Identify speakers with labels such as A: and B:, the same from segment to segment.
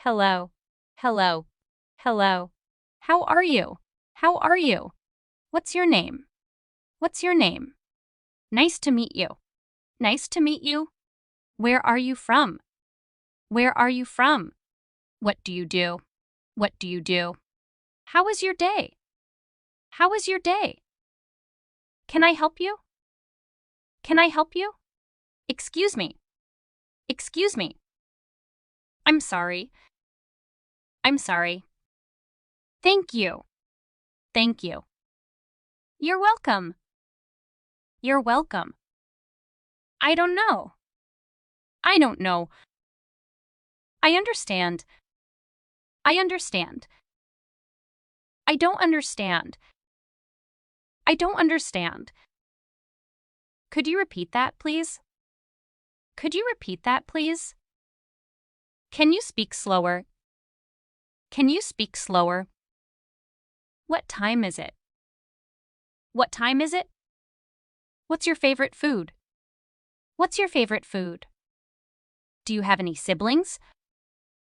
A: Hello. Hello. Hello. How are you? How are you? What's your name? What's your name? Nice to meet you. Nice to meet you. Where are you from? Where are you from? What do you do? What do you do? How was your day? How was your day? Can I help you? Can I help you? Excuse me. Excuse me. I'm sorry. I'm sorry. Thank you. Thank you. You're welcome. You're welcome. I don't know. I don't know. I understand. I understand. I don't understand. I don't understand. Could you repeat that, please? Could you repeat that, please? Can you speak slower? Can you speak slower? What time is it? What time is it? What's your favorite food? What's your favorite food? Do you have any siblings?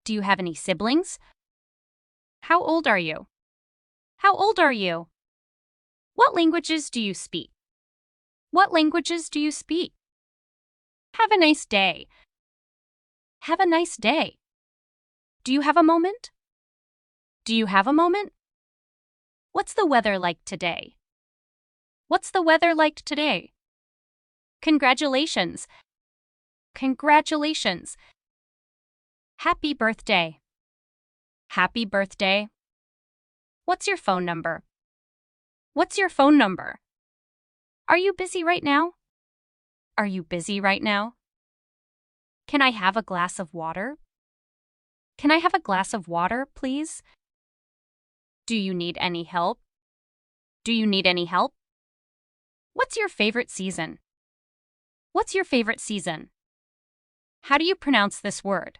A: Do you have any siblings? How old are you? How old are you? What languages do you speak? What languages do you speak? Have a nice day. Have a nice day. Do you have a moment? Do you have a moment? What's the weather like today? What's the weather like today? Congratulations. Congratulations. Happy birthday. Happy birthday. What's your phone number? What's your phone number? Are you busy right now? Are you busy right now? Can I have a glass of water? Can I have a glass of water, please? Do you need any help? Do you need any help? What's your favorite season? What's your favorite season? How do you pronounce this word?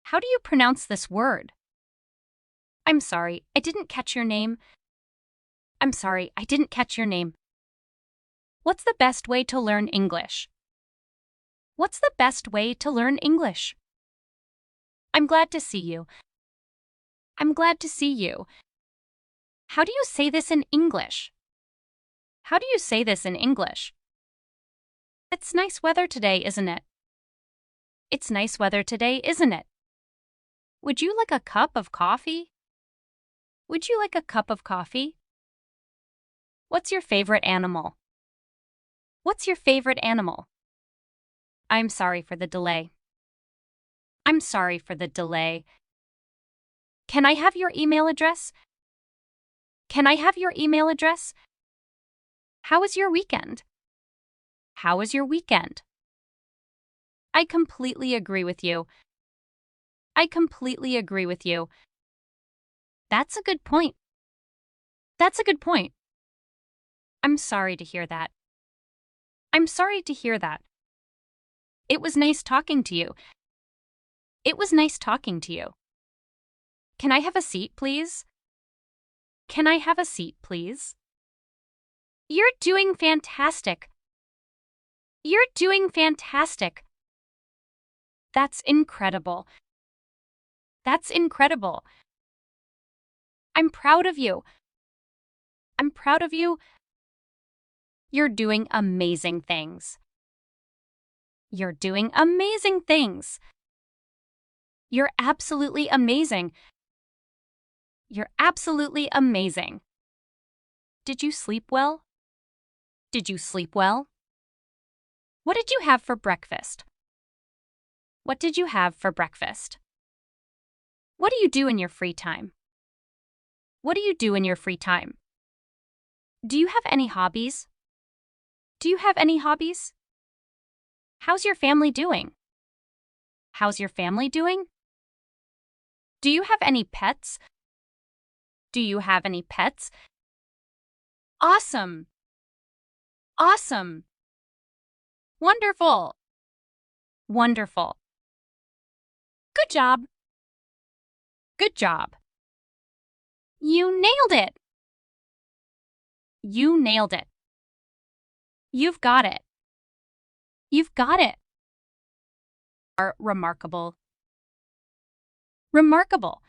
A: How do you pronounce this word? I'm sorry, I didn't catch your name. I'm sorry, I didn't catch your name. What's the best way to learn English? What's the best way to learn English? I'm glad to see you. I'm glad to see you. How do you say this in English? How do you say this in English? It's nice weather today, isn't it? It's nice weather today, isn't it? Would you like a cup of coffee? Would you like a cup of coffee? What's your favorite animal? What's your favorite animal? I'm sorry for the delay. I'm sorry for the delay. Can I have your email address? Can I have your email address? How was your weekend? How was your weekend? I completely agree with you. I completely agree with you. That's a good point. That's a good point. I'm sorry to hear that. I'm sorry to hear that. It was nice talking to you. It was nice talking to you. Can I have a seat, please? Can I have a seat, please? You're doing fantastic. You're doing fantastic. That's incredible. That's incredible. I'm proud of you. I'm proud of you. You're doing amazing things. You're doing amazing things. You're absolutely amazing. You're absolutely amazing. Did you sleep well? Did you sleep well? What did you have for breakfast? What did you have for breakfast? What do you do in your free time? What do you do in your free time? Do you have any hobbies? Do you have any hobbies? How's your family doing? How's your family doing? Do you have any pets? Do you have any pets? Awesome! Awesome! Wonderful! Wonderful! Good job! Good job! You nailed it! You nailed it! You've got it! You've got it! Are remarkable. Remarkable.